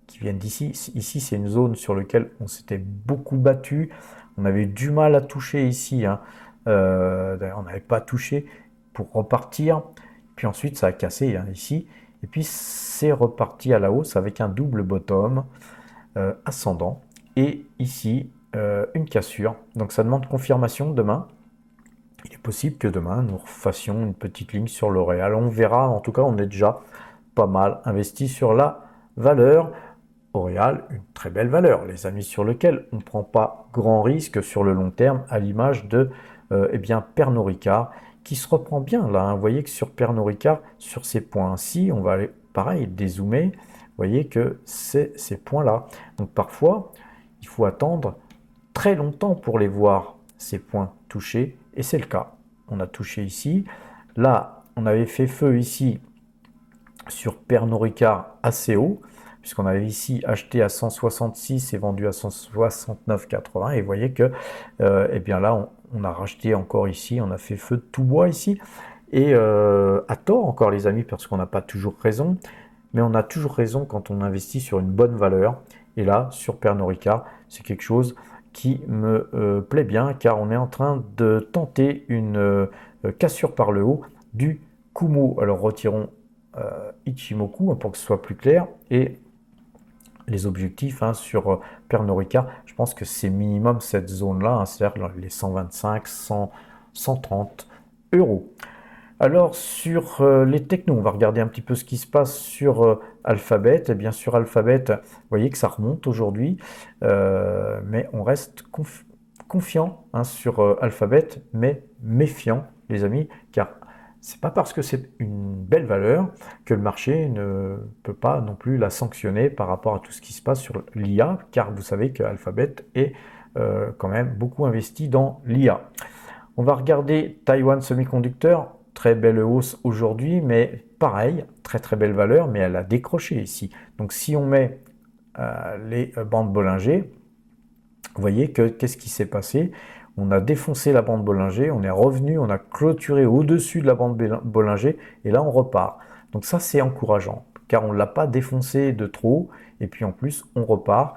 S1: qui viennent d'ici. Ici, c'est une zone sur laquelle on s'était beaucoup battu. On avait eu du mal à toucher ici. Hein. D'ailleurs, on n'avait pas touché pour repartir. Puis ensuite, ça a cassé hein, ici. Et puis, c'est reparti à la hausse avec un double bottom ascendant. Et ici, une cassure. Donc, ça demande confirmation demain. Il est possible que demain, nous fassions une petite ligne sur L'Oréal. On verra. En tout cas, on est déjà pas mal investi sur la valeur. L'Oréal, une très belle valeur, les amis, sur lequel on ne prend pas grand risque sur le long terme, à l'image de eh bien, Pernod Ricard, qui se reprend bien là. Hein. Vous voyez que sur Pernod Ricard, sur ces points-ci, on va aller pareil, dézoomer. Vous voyez que c'est ces points-là. Donc parfois, il faut attendre très longtemps pour les voir, ces points touchés, et c'est le cas. On a touché ici. Là, on avait fait feu ici sur Pernod Ricard assez haut, puisqu'on avait ici acheté à 166 et vendu à 169,80. Et vous voyez que, eh bien là, on a racheté encore ici, on a fait feu de tout bois ici. Et à tort encore les amis, parce qu'on n'a pas toujours raison, mais on a toujours raison quand on investit sur une bonne valeur. Et là, sur Pernod Ricard, c'est quelque chose qui me plaît bien, car on est en train de tenter une cassure par le haut du Kumo. Alors retirons Ichimoku, hein, pour que ce soit plus clair, et les objectifs hein, sur Pernod Ricard, je pense que c'est minimum cette zone-là, hein, c'est-à-dire les 125, 100, 130 euros. Alors sur les technos, on va regarder un petit peu ce qui se passe sur Alphabet. Et bien sur Alphabet, vous voyez que ça remonte aujourd'hui, mais on reste confiant hein, sur Alphabet, mais méfiant, les amis, car c'est pas parce que c'est une belle valeur que le marché ne peut pas non plus la sanctionner par rapport à tout ce qui se passe sur l'IA, car vous savez qu'Alphabet est quand même beaucoup investi dans l'IA. On va regarder Taiwan Semiconductor, très belle hausse aujourd'hui, mais pareil, très belle valeur, mais elle a décroché ici. Donc si on met les bandes Bollinger, vous voyez que qu'est-ce qui s'est passé? On a défoncé la bande Bollinger, on est revenu, on a clôturé au-dessus de la bande Bollinger, et là on repart. Donc ça c'est encourageant, car on ne l'a pas défoncé de trop, et puis en plus on repart.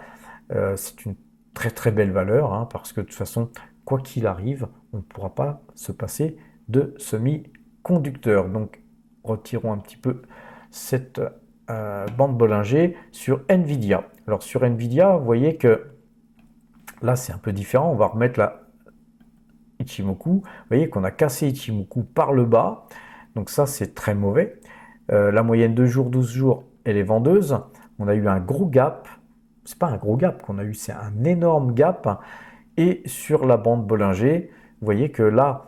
S1: C'est une très belle valeur, hein, parce que de toute façon, quoi qu'il arrive, on ne pourra pas se passer de semi-conducteur. Donc retirons un petit peu cette bande Bollinger sur Nvidia. Alors sur Nvidia, vous voyez que là c'est un peu différent, on va remettre la Ichimoku. Vous voyez qu'on a cassé Ichimoku par le bas, donc ça c'est très mauvais. La moyenne 2 jours, 12 jours, elle est vendeuse. On a eu un gros gap, c'est pas un gros gap qu'on a eu, c'est un énorme gap. Et sur la bande Bollinger, vous voyez que là,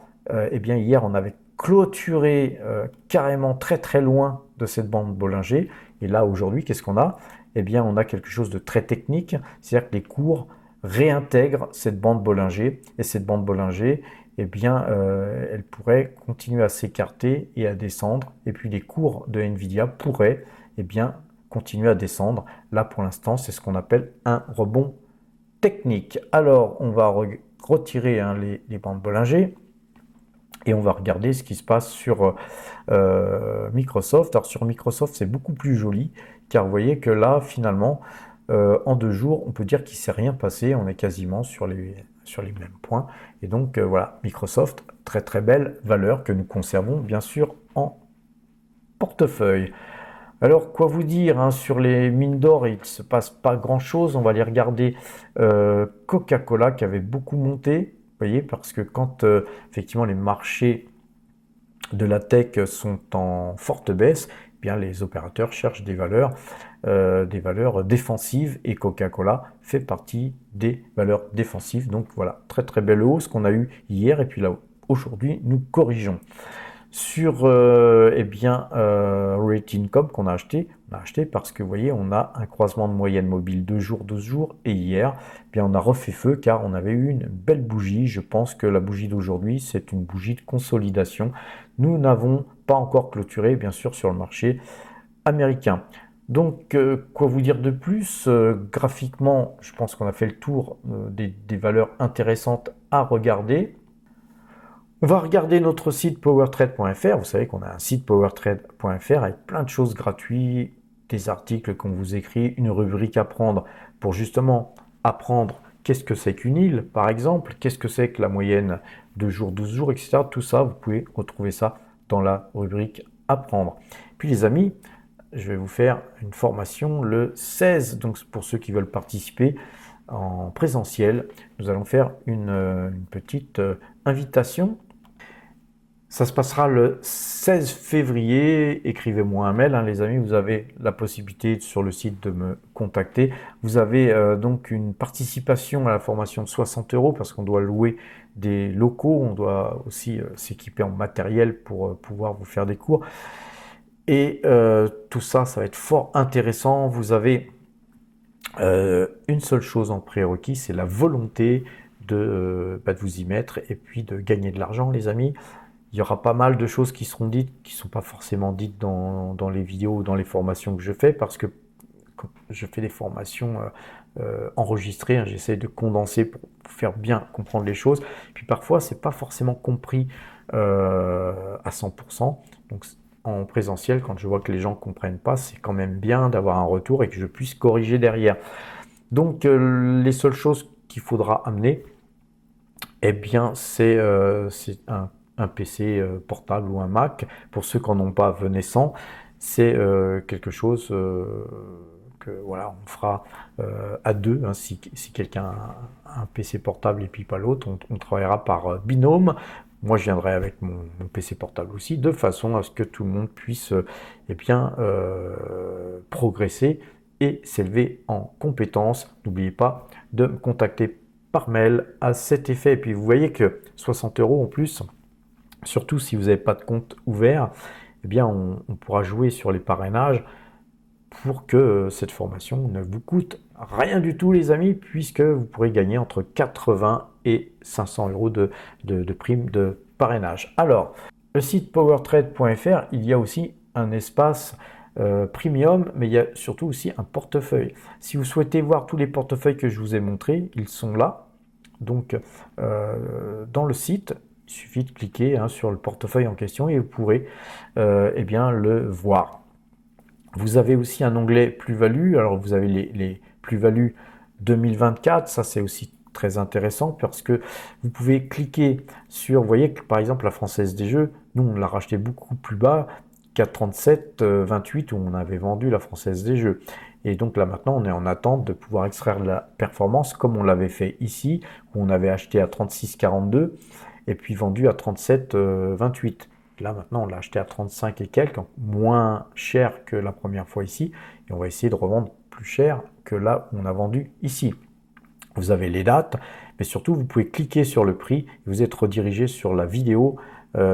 S1: eh bien hier on avait clôturé carrément très loin de cette bande Bollinger. Et là aujourd'hui, qu'est-ce qu'on a? Eh bien on a quelque chose de très technique, c'est-à-dire que les cours réintègrent cette bande Bollinger, et cette bande Bollinger, eh bien elle pourrait continuer à s'écarter et à descendre, et puis les cours de Nvidia pourraient eh bien continuer à descendre. Là pour l'instant, c'est ce qu'on appelle un rebond technique. Alors, on va retirer hein, les bandes Bollinger et on va regarder ce qui se passe sur Microsoft. Alors, sur Microsoft, c'est beaucoup plus joli, car vous voyez que là, finalement, en 2 jours, on peut dire qu'il ne s'est rien passé. On est quasiment sur les sur les mêmes points. Et donc voilà, Microsoft, très très belle valeur que nous conservons bien sûr en portefeuille. Alors, quoi vous dire hein, sur les mines d'or, il ne se passe pas grand-chose. On va aller regarder Coca-Cola qui avait beaucoup monté, vous voyez, parce que quand effectivement les marchés de la tech sont en forte baisse, eh bien les opérateurs cherchent des valeurs défensives et Coca-Cola fait partie des valeurs défensives. Donc voilà, très très belle hausse qu'on a eu hier et puis là aujourd'hui nous corrigeons. Sur Rate Income qu'on a acheté, on a acheté parce que vous voyez, on a un croisement de moyenne mobile 2 jours, 12 jours, et hier, eh bien, on a refait feu car on avait eu une belle bougie. Je pense que la bougie d'aujourd'hui, c'est une bougie de consolidation. Nous n'avons pas encore clôturé, bien sûr, sur le marché américain. Donc, quoi vous dire de plus? Graphiquement, je pense qu'on a fait le tour des valeurs intéressantes à regarder. On va regarder notre site powertrade.fr. Vous savez qu'on a un site powertrade.fr avec plein de choses gratuites, des articles qu'on vous écrit, une rubrique apprendre pour justement apprendre qu'est-ce que c'est qu'une île, par exemple, qu'est-ce que c'est que la moyenne de jours, 12 jours, etc. Tout ça, vous pouvez retrouver ça dans la rubrique apprendre. Puis les amis, je vais vous faire une formation le 16, donc pour ceux qui veulent participer en présentiel, nous allons faire une petite invitation. Ça se passera le 16 février. Écrivez-moi un mail, hein, les amis. Vous avez la possibilité sur le site de me contacter. Vous avez donc une participation à la formation de 60 € parce qu'on doit louer des locaux. On doit aussi s'équiper en matériel pour pouvoir vous faire des cours. Et tout ça, ça va être fort intéressant. Vous avez une seule chose en prérequis, c'est la volonté de vous y mettre et puis de gagner de l'argent, les amis. Il y aura pas mal de choses qui seront dites, qui ne sont pas forcément dites dans les vidéos ou dans les formations que je fais, parce que quand je fais des formations enregistrées, hein, j'essaie de condenser pour faire bien comprendre les choses. Puis parfois, c'est pas forcément compris à 100%. Donc en présentiel, quand je vois que les gens ne comprennent pas, c'est quand même bien d'avoir un retour et que je puisse corriger derrière. Donc les seules choses qu'il faudra amener, eh bien, c'est un PC portable ou un Mac. Pour ceux qui n'en ont pas, venez sans. C'est quelque chose que voilà, on fera à deux. Hein, si quelqu'un a un PC portable et puis pas l'autre, on travaillera par binôme. Moi, je viendrai avec mon PC portable aussi, de façon à ce que tout le monde puisse progresser et s'élever en compétences. N'oubliez pas de me contacter par mail à cet effet. Et puis vous voyez que 60 € en plus, surtout si vous n'avez pas de compte ouvert, eh bien on pourra jouer sur les parrainages pour que cette formation ne vous coûte rien du tout, les amis, puisque vous pourrez gagner entre 80 et 500 € de primes de parrainage. Alors, le site powertrade.fr, il y a aussi un espace premium, mais il y a surtout aussi un portefeuille. Si vous souhaitez voir tous les portefeuilles que je vous ai montrés, ils sont là. Donc, dans le site, il suffit de cliquer sur le portefeuille en question et vous pourrez le voir. Vous avez aussi un onglet plus-value. Alors, vous avez les plus-values 2024. Ça, c'est aussi très intéressant parce que vous pouvez cliquer sur, vous voyez que par exemple, la Française des Jeux, nous, on l'a racheté beaucoup plus bas qu'à 37,28 où on avait vendu la Française des Jeux. Et donc là, maintenant, on est en attente de pouvoir extraire la performance comme on l'avait fait ici, où on avait acheté à 36,42 et puis vendu à 37,28. Là, maintenant, on l'a acheté à 35 et quelques, moins cher que la première fois ici. Et on va essayer de revendre plus cher que là où on a vendu ici. Vous avez les dates, mais surtout, vous pouvez cliquer sur le prix. Et vous êtes redirigé sur la vidéo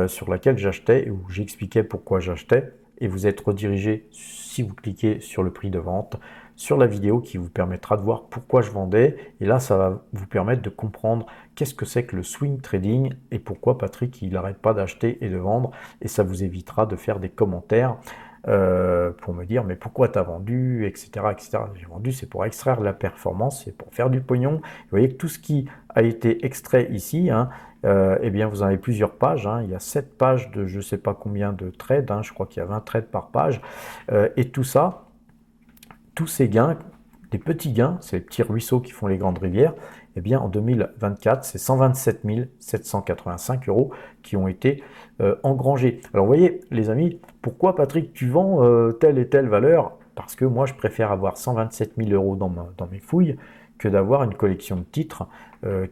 S1: sur laquelle j'achetais, où j'expliquais pourquoi j'achetais. Et vous êtes redirigé, si vous cliquez sur le prix de vente, sur la vidéo qui vous permettra de voir pourquoi je vendais. Et là, ça va vous permettre de comprendre qu'est-ce que c'est que le swing trading et pourquoi Patrick, il n'arrête pas d'acheter et de vendre. Et ça vous évitera de faire des commentaires pour me dire mais pourquoi tu as vendu, etc. etc. J'ai vendu, c'est pour extraire la performance, c'est pour faire du pognon. Vous voyez que tout ce qui a été extrait ici, eh bien vous en avez plusieurs pages, il y a 7 pages de je ne sais pas combien de trades, je crois qu'il y a 20 trades par page, et tout ça, tous ces gains, des petits gains, ces petits ruisseaux qui font les grandes rivières, Eh bien, en 2024, c'est 127 785 euros qui ont été engrangés. Alors, vous voyez, les amis, pourquoi, Patrick, tu vends telle et telle valeur? Parce que moi, je préfère avoir 127 000 euros dans mes fouilles que d'avoir une collection de titres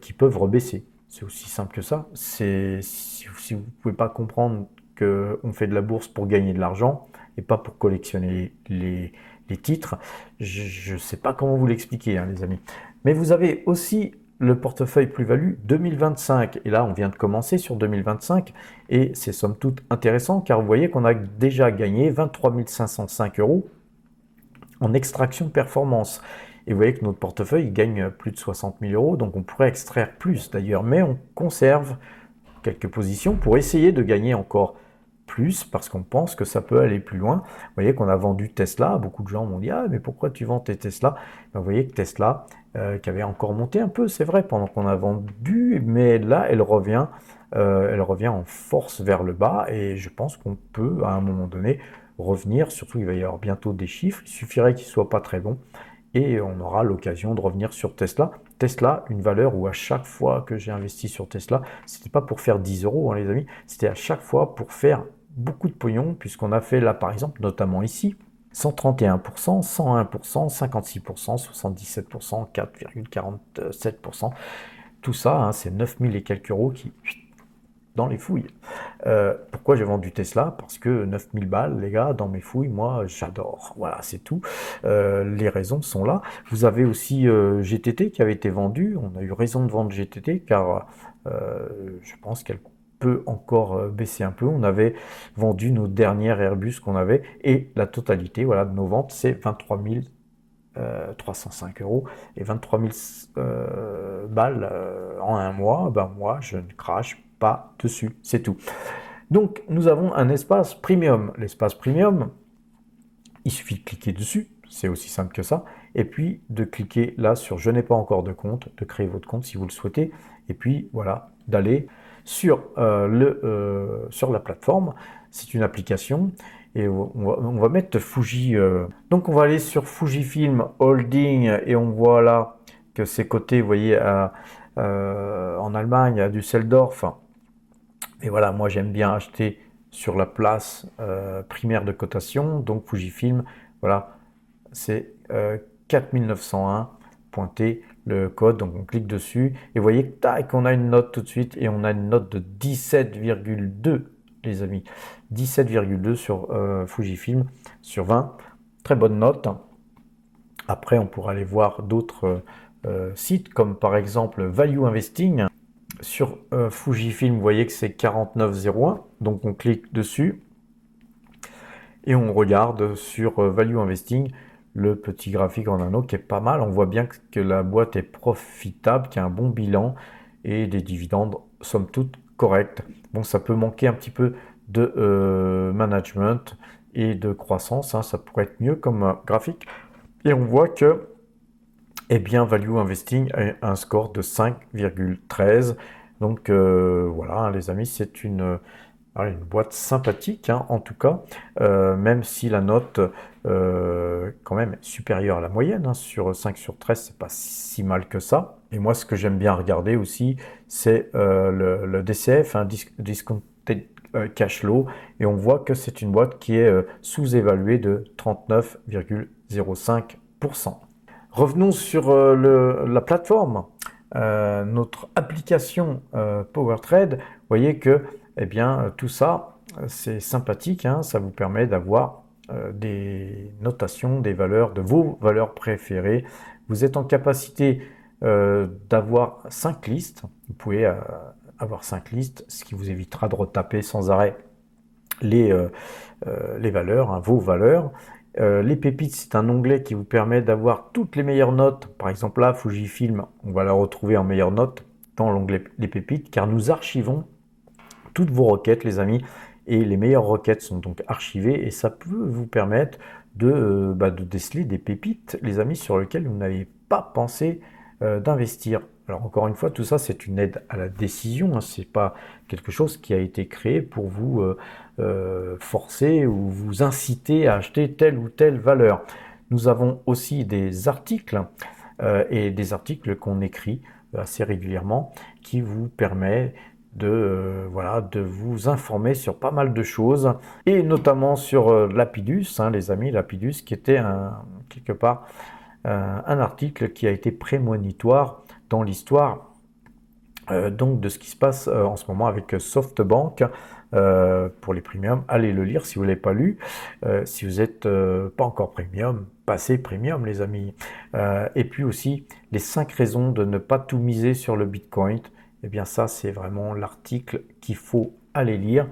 S1: qui peuvent rebaisser. C'est aussi simple que ça. Si vous ne pouvez pas comprendre qu'on fait de la bourse pour gagner de l'argent et pas pour collectionner les titres, je ne sais pas comment vous l'expliquer, hein, les amis. Mais vous avez aussi le portefeuille plus-value 2025. Et là, on vient de commencer sur 2025 et c'est somme toute intéressant car vous voyez qu'on a déjà gagné 23 505 euros en extraction performance. Et vous voyez que notre portefeuille il gagne plus de 60 000 euros, donc on pourrait extraire plus d'ailleurs, mais on conserve quelques positions pour essayer de gagner encore plus parce qu'on pense que ça peut aller plus loin. Vous voyez qu'on a vendu Tesla, beaucoup de gens m'ont dit « Ah, mais pourquoi tu vends tes Tesla ?» Vous voyez que Tesla, qui avait encore monté un peu, c'est vrai, pendant qu'on a vendu, mais là, elle revient en force vers le bas et je pense qu'on peut, à un moment donné, revenir, surtout il va y avoir bientôt des chiffres, il suffirait qu'ils ne soient pas très bons et on aura l'occasion de revenir sur Tesla. Tesla, une valeur où à chaque fois que j'ai investi sur Tesla, c'était pas pour faire 10 euros, hein, les amis, c'était à chaque fois pour faire beaucoup de pognon, puisqu'on a fait là, par exemple, notamment ici, 131%, 101%, 56%, 77%, 4,47%. Tout ça, hein, c'est 9000 et quelques euros qui dans les fouilles. Pourquoi j'ai vendu Tesla? Parce que 9000 balles, les gars, dans mes fouilles, moi, j'adore. Voilà, c'est tout. Les raisons sont là. Vous avez aussi GTT qui avait été vendu. On a eu raison de vendre GTT car je pense qu'elle peut encore baisser un peu. On avait vendu nos dernières Airbus qu'on avait et la totalité voilà, de nos ventes, c'est 23 305 euros et 23 000 balles en un mois. Ben moi, je ne crache pas dessus, c'est tout. Donc, nous avons un espace premium. L'espace premium, il suffit de cliquer dessus, c'est aussi simple que ça, et puis de cliquer là sur « Je n'ai pas encore de compte », de créer votre compte si vous le souhaitez, et puis voilà, d'aller sur la plateforme. C'est une application, et on va mettre Fuji. Donc, on va aller sur Fujifilm Holding, et on voit là que c'est coté, vous voyez, en Allemagne, à Düsseldorf. Et voilà, moi j'aime bien acheter sur la place primaire de cotation, donc Fujifilm, voilà, c'est 4901, pointé le code, donc on clique dessus, et vous voyez qu'on a une note tout de suite, et on a une note de 17,2, les amis, 17,2 sur Fujifilm, sur 20, très bonne note. Après, on pourra aller voir d'autres sites, comme par exemple Value Investing. Sur Fujifilm, vous voyez que c'est 49,01, donc on clique dessus et on regarde sur Value Investing le petit graphique en anneau qui est pas mal. On voit bien que la boîte est profitable, qu'il y a un bon bilan et des dividendes somme toute corrects. Bon, ça peut manquer un petit peu de management et de croissance, hein, ça pourrait être mieux comme graphique. Et on voit que eh bien, Value Investing a un score de 5,13. Donc voilà, hein, les amis, c'est une boîte sympathique, hein, en tout cas, même si la note quand même est supérieure à la moyenne, hein, sur 5 sur 13, c'est pas si mal que ça. Et moi, ce que j'aime bien regarder aussi, c'est le DCF, hein, Discounted Cash Flow, et on voit que c'est une boîte qui est sous-évaluée de 39,05%. Revenons sur la plateforme, notre application PowerTrade. Vous voyez que eh bien, tout ça, c'est sympathique, hein, ça vous permet d'avoir des notations, des valeurs, de vos valeurs préférées. Vous êtes en capacité d'avoir 5 listes. Vous pouvez avoir 5 listes, ce qui vous évitera de retaper sans arrêt les valeurs, hein, vos valeurs. Les pépites, c'est un onglet qui vous permet d'avoir toutes les meilleures notes. Par exemple là, Fujifilm, on va la retrouver en meilleures notes dans l'onglet les pépites, car nous archivons toutes vos requêtes, les amis, et les meilleures requêtes sont donc archivées, et ça peut vous permettre de déceler des pépites, les amis, sur lesquelles vous n'avez pas pensé d'investir. Alors encore une fois, tout ça, c'est une aide à la décision, hein, c'est pas quelque chose qui a été créé pour vous forcer ou vous inciter à acheter telle ou telle valeur. Nous avons aussi des articles et des articles qu'on écrit assez régulièrement qui vous permet voilà, de vous informer sur pas mal de choses, et notamment sur Lapidus, hein, les amis, Lapidus qui était quelque part un article qui a été prémonitoire dans l'histoire donc de ce qui se passe en ce moment avec SoftBank pour les premiums. Allez le lire si vous ne l'avez pas lu. Si vous n'êtes pas encore premium, passez premium les amis. Et puis aussi les 5 raisons de ne pas tout miser sur le Bitcoin. Eh bien ça c'est vraiment l'article qu'il faut aller lire,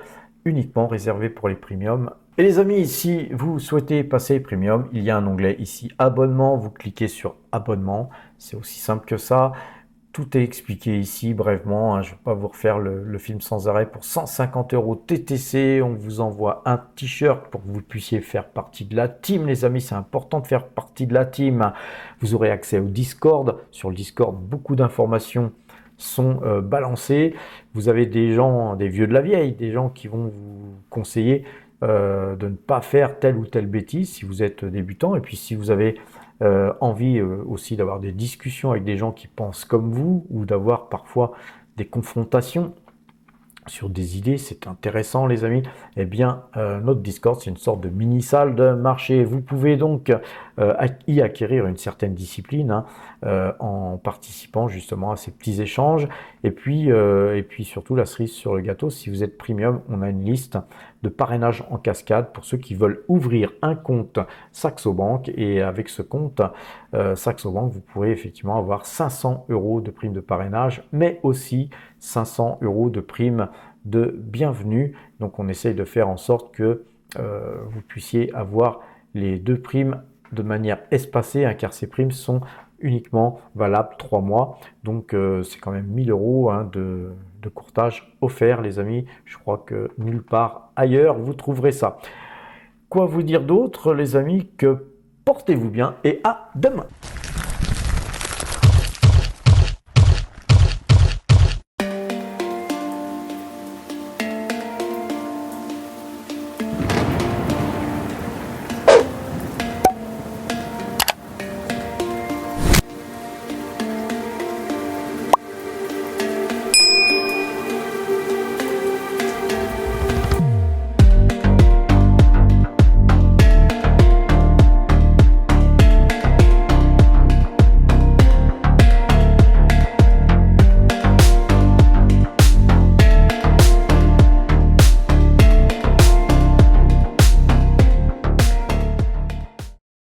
S1: uniquement réservé pour les premiums. Et les amis, si vous souhaitez passer premium, il y a un onglet ici abonnement, vous cliquez sur abonnement, c'est aussi simple que ça. Tout est expliqué ici brièvement, hein. Je ne vais pas vous refaire le film sans arrêt. Pour 150 € TTC, on vous envoie un t-shirt pour que vous puissiez faire partie de la team. Les amis, c'est important de faire partie de la team. Vous aurez accès au Discord. Sur le Discord, beaucoup d'informations sont balancées. Vous avez des gens, des vieux de la vieille, des gens qui vont vous conseiller de ne pas faire telle ou telle bêtise si vous êtes débutant. Et puis si vous avez envie aussi d'avoir des discussions avec des gens qui pensent comme vous, ou d'avoir parfois des confrontations sur des idées, c'est intéressant les amis. Eh bien notre Discord c'est une sorte de mini salle de marché. Vous pouvez donc y acquérir une certaine discipline, hein, en participant justement à ces petits échanges. Et puis surtout la cerise sur le gâteau, si vous êtes premium, on a une liste de parrainage en cascade pour ceux qui veulent ouvrir un compte Saxo Bank. Et avec ce compte Saxo Bank, vous pourrez effectivement avoir 500 € de prime de parrainage, mais aussi 500 € de prime de bienvenue. Donc on essaye de faire en sorte que vous puissiez avoir les 2 primes de manière espacée, hein, car ces primes sont uniquement valables 3 mois. Donc c'est quand même 1000 € hein, de courtage offert les amis. Je crois que nulle part ailleurs vous trouverez ça. Quoi vous dire d'autre les amis que portez-vous bien et à demain.